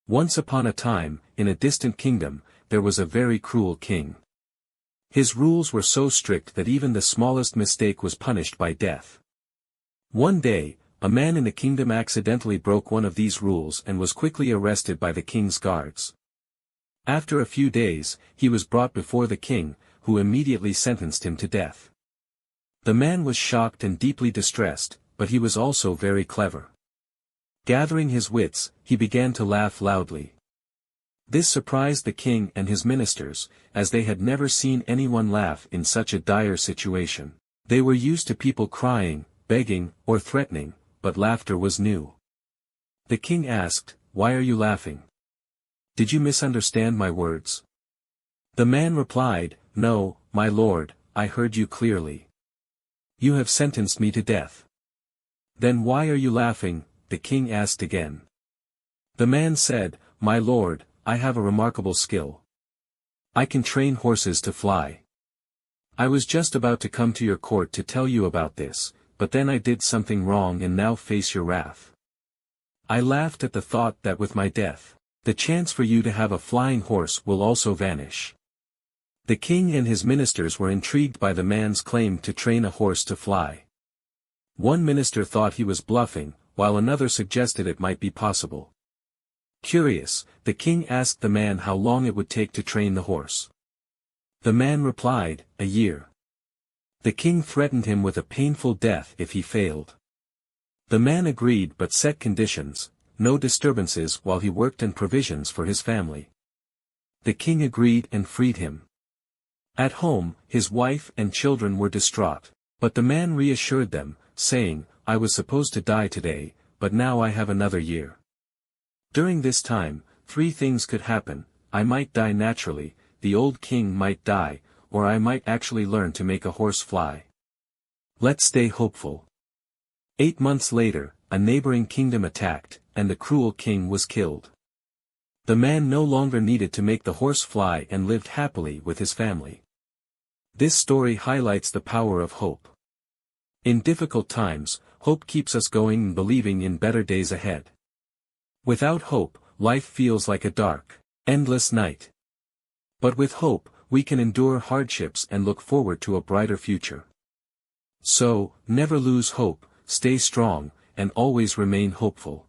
Once upon a time, in a distant kingdom, there was a very cruel king. His rules were so strict that even the smallest mistake was punished by death. One day, a man in the kingdom accidentally broke one of these rules and was quickly arrested by the king's guards. After a few days, he was brought before the king, who immediately sentenced him to death. The man was shocked and deeply distressed, but he was also very clever. Gathering his wits, he began to laugh loudly. This surprised the king and his ministers, as they had never seen anyone laugh in such a dire situation. They were used to people crying, begging, or threatening, but laughter was new. The king asked, "Why are you laughing? Did you misunderstand my words?" The man replied, "No, my lord, I heard you clearly. You have sentenced me to death." "Then why are you laughing?" the king asked again. The man said, "My lord, I have a remarkable skill. I can train horses to fly. I was just about to come to your court to tell you about this, but then I did something wrong and now face your wrath. I laughed at the thought that with my death, the chance for you to have a flying horse will also vanish." The king and his ministers were intrigued by the man's claim to train a horse to fly. One minister thought he was bluffing, while another suggested it might be possible. Curious, the king asked the man how long it would take to train the horse. The man replied, "A year." The king threatened him with a painful death if he failed. The man agreed but set conditions: no disturbances while he worked and provisions for his family. The king agreed and freed him. At home, his wife and children were distraught, but the man reassured them, saying, "I was supposed to die today, but now I have another year. During this time, 3 things could happen: I might die naturally, the old king might die, or I might actually learn to make a horse fly. Let's stay hopeful." 8 months later, a neighboring kingdom attacked, and the cruel king was killed. The man no longer needed to make the horse fly and lived happily with his family. This story highlights the power of hope. In difficult times, hope keeps us going and believing in better days ahead. Without hope, life feels like a dark, endless night. But with hope, we can endure hardships and look forward to a brighter future. So, never lose hope, stay strong, and always remain hopeful.